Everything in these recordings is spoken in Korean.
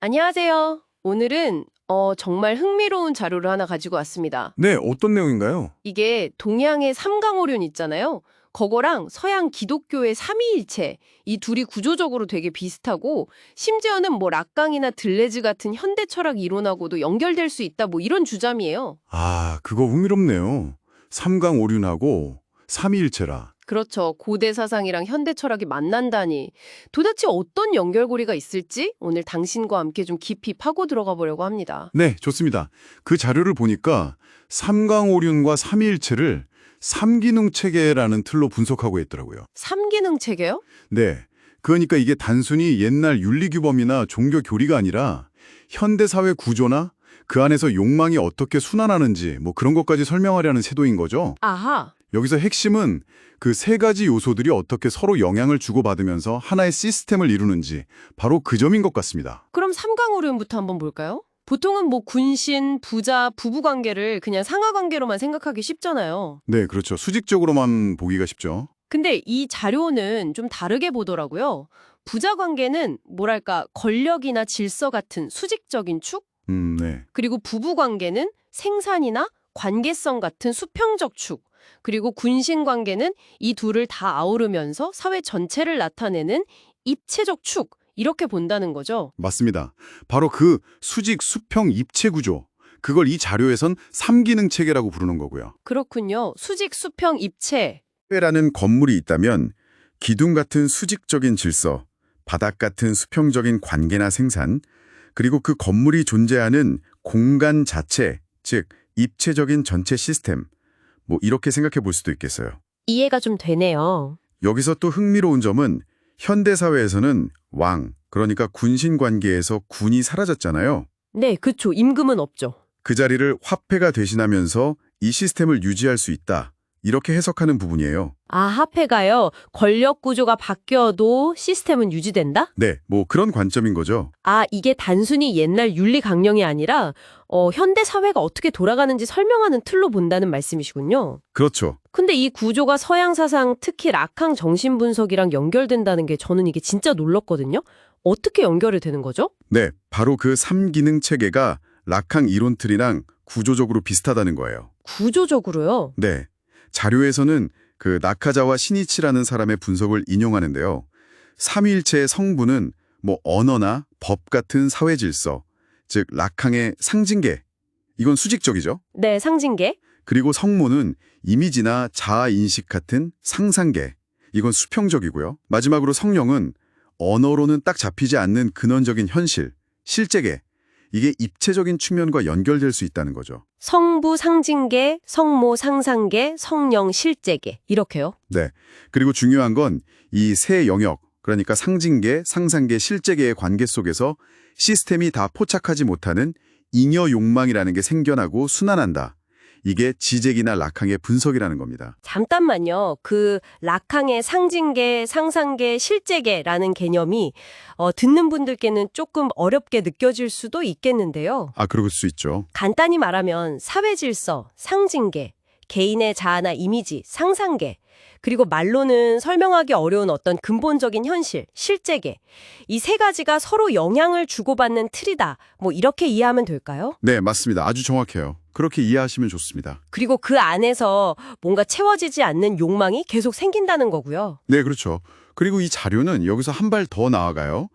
안녕하세요. 오늘은 정말 흥미로운 자료를 하나 가지고 왔습니다. 네, 어떤 내용인가요? 이게 동양의 삼강오륜 있잖아요. 그거랑 서양 기독교의 삼위일체, 이 둘이 구조적으로 되게 비슷하고 심지어는 뭐 락강이나 들레즈 같은 현대 철학 이론하고도 연결될 수 있다 뭐 이런 주장이에요. 아, 그거 흥미롭네요. 삼강오륜하고 삼위일체라. 그렇죠. 고대 사상이랑 현대 철학이 만난다니. 도대체 어떤 연결고리가 있을지 오늘 당신과 함께 좀 깊이 파고 들어가 보려고 합니다. 네, 좋습니다. 그 자료를 보니까 삼강오륜과 삼위일체를 삼기능 체계라는 틀로 분석하고 있더라고요. 삼기능 체계요? 네, 그러니까 이게 단순히 옛날 윤리규범이나 종교 교리가 아니라 현대 사회 구조나 그 안에서 욕망이 어떻게 순환하는지 뭐 그런 것까지 설명하려는 세도인 거죠. 아하. 여기서 핵심은 그 세 가지 요소들이 어떻게 서로 영향을 주고받으면서 하나의 시스템을 이루는지 바로 그 점인 것 같습니다. 그럼 삼강오륜부터 한번 볼까요? 보통은 뭐 군신, 부자, 부부 관계를 그냥 상하 관계로만 생각하기 쉽잖아요. 네, 그렇죠. 수직적으로만 보기가 쉽죠. 근데 이 자료는 좀 다르게 보더라고요. 부자 관계는 뭐랄까 권력이나 질서 같은 수직적인 축, 네. 그리고 부부 관계는 생산이나 관계성 같은 수평적 축, 그리고 군신 관계는 이 둘을 다 아우르면서 사회 전체를 나타내는 입체적 축, 이렇게 본다는 거죠. 맞습니다. 바로 그 수직, 수평, 입체 구조. 그걸 이 자료에선 삼기능 체계라고 부르는 거고요. 그렇군요. 수직, 수평, 입체. 사회라는 건물이 있다면 기둥 같은 수직적인 질서, 바닥 같은 수평적인 관계나 생산, 그리고 그 건물이 존재하는 공간 자체, 즉 입체적인 전체 시스템, 뭐 이렇게 생각해 볼 수도 있겠어요. 이해가 좀 되네요. 여기서 또 흥미로운 점은 현대 사회에서는 왕, 그러니까 군신 관계에서 군이 사라졌잖아요. 네, 그쵸. 임금은 없죠. 그 자리를 화폐가 대신하면서 이 시스템을 유지할 수 있다. 이렇게 해석하는 부분이에요. 아, 화폐가요. 권력 구조가 바뀌어도 시스템은 유지된다? 네, 뭐 그런 관점인 거죠. 아, 이게 단순히 옛날 윤리 강령이 아니라 현대 사회가 어떻게 돌아가는지 설명하는 틀로 본다는 말씀이시군요. 그렇죠. 근데 이 구조가 서양 사상, 특히 락항 정신 분석이랑 연결된다는 게 저는 이게 진짜 놀랐거든요. 어떻게 연결이 되는 거죠? 네, 바로 그 삼기능 체계가 락항 이론틀이랑 구조적으로 비슷하다는 거예요. 구조적으로요. 네, 자료에서는 그 나카자와 시니치라는 사람의 분석을 인용하는데요. 삼위일체의 성분은 뭐 언어나 법 같은 사회 질서, 즉 락항의 상징계, 이건 수직적이죠. 네, 상징계. 그리고 성모는 이미지나 자아인식 같은 상상계, 이건 수평적이고요. 마지막으로 성령은 언어로는 딱 잡히지 않는 근원적인 현실, 실제계, 이게 입체적인 측면과 연결될 수 있다는 거죠. 성부 상징계, 성모 상상계, 성령 실제계. 이렇게요. 네. 그리고 중요한 건 이 세 영역, 그러니까 상징계, 상상계, 실제계의 관계 속에서 시스템이 다 포착하지 못하는 잉여 욕망이라는 게 생겨나고 순환한다. 이게 지적이나 락항의 분석이라는 겁니다. 잠깐만요. 그 락항의 상징계, 상상계, 실제계라는 개념이 듣는 분들께는 조금 어렵게 느껴질 수도 있겠는데요. 아, 그럴 수 있죠. 간단히 말하면 사회 질서, 상징계, 개인의 자아나 이미지, 상상계, 그리고 말로는 설명하기 어려운 어떤 근본적인 현실, 실제계. 이 세 가지가 서로 영향을 주고받는 틀이다. 뭐 이렇게 이해하면 될까요? 네, 맞습니다. 아주 정확해요. 그렇게 이해하시면 좋습니다. 그리고 그 안에서 뭔가 채워지지 않는 욕망이 계속 생긴다는 거고요. 네, 그렇죠. 그리고 이 자료는 여기서 한 발 더 나아가요.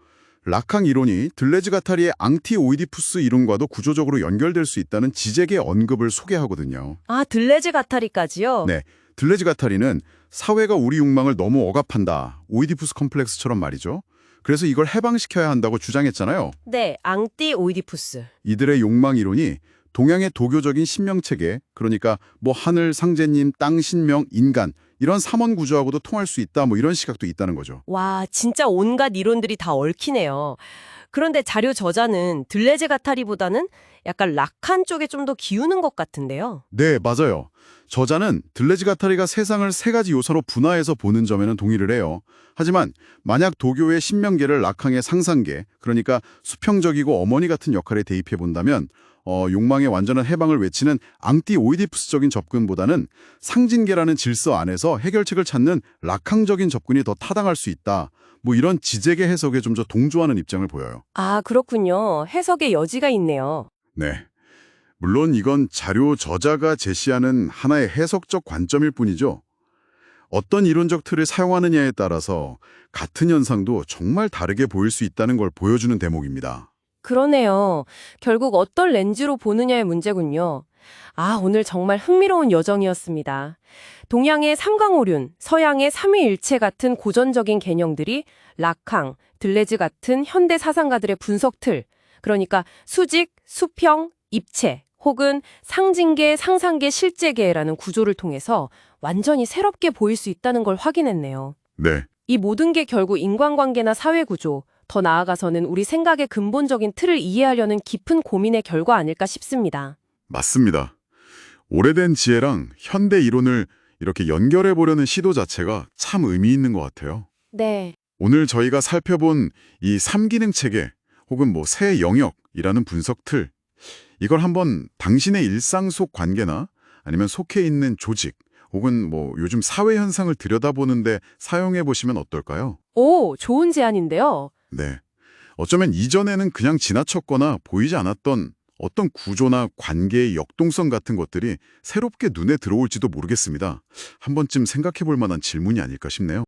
락항 이론이 들레즈 가타리의 앙티 오이디푸스 이론과도 구조적으로 연결될 수 있다는 지적의 언급을 소개하거든요. 아, 들레즈 가타리까지요? 네, 들레즈 가타리는 사회가 우리 욕망을 너무 억압한다. 오이디푸스 컴플렉스처럼 말이죠. 그래서 이걸 해방시켜야 한다고 주장했잖아요. 네, 앙띠 오이디푸스. 이들의 욕망 이론이 동양의 도교적인 신명체계, 그러니까 뭐 하늘, 상제님, 땅, 신명, 인간 이런 삼원 구조하고도 통할 수 있다, 뭐 이런 시각도 있다는 거죠. 와, 진짜 온갖 이론들이 다 얽히네요. 그런데 자료 저자는 들레즈 가타리보다는 약간 락한 쪽에 좀 더 기우는 것 같은데요. 네, 맞아요. 저자는 들레지가타리가 세상을 세 가지 요소로 분화해서 보는 점에는 동의를 해요. 하지만 만약 도교의 신명계를 락항의 상상계, 그러니까 수평적이고 어머니 같은 역할에 대입해 본다면 욕망의 완전한 해방을 외치는 앙띠 오이디푸스적인 접근보다는 상징계라는 질서 안에서 해결책을 찾는 락항적인 접근이 더 타당할 수 있다. 뭐 이런 지재계 해석에 좀 더 동조하는 입장을 보여요. 아, 그렇군요. 해석의 여지가 있네요. 네. 물론 이건 자료 저자가 제시하는 하나의 해석적 관점일 뿐이죠. 어떤 이론적 틀을 사용하느냐에 따라서 같은 현상도 정말 다르게 보일 수 있다는 걸 보여주는 대목입니다. 그러네요. 결국 어떤 렌즈로 보느냐의 문제군요. 아, 오늘 정말 흥미로운 여정이었습니다. 동양의 삼강오륜, 서양의 삼위일체 같은 고전적인 개념들이 락항, 들레즈 같은 현대 사상가들의 분석 틀, 그러니까 수직, 수평, 입체, 혹은 상징계, 상상계, 실제계라는 구조를 통해서 완전히 새롭게 보일 수 있다는 걸 확인했네요. 네, 이 모든 게 결국 인간관계나 사회구조, 더 나아가서는 우리 생각의 근본적인 틀을 이해하려는 깊은 고민의 결과 아닐까 싶습니다. 맞습니다. 오래된 지혜랑 현대 이론을 이렇게 연결해 보려는 시도 자체가 참 의미 있는 것 같아요. 네. 오늘 저희가 살펴본 이 3기능 체계 혹은 뭐 새 영역이라는 분석 틀, 이걸 한번 당신의 일상 속 관계나 아니면 속해 있는 조직 혹은 뭐 요즘 사회 현상을 들여다보는데 사용해 보시면 어떨까요? 오, 좋은 제안인데요. 네. 어쩌면 이전에는 그냥 지나쳤거나 보이지 않았던 어떤 구조나 관계의 역동성 같은 것들이 새롭게 눈에 들어올지도 모르겠습니다. 한 번쯤 생각해 볼 만한 질문이 아닐까 싶네요.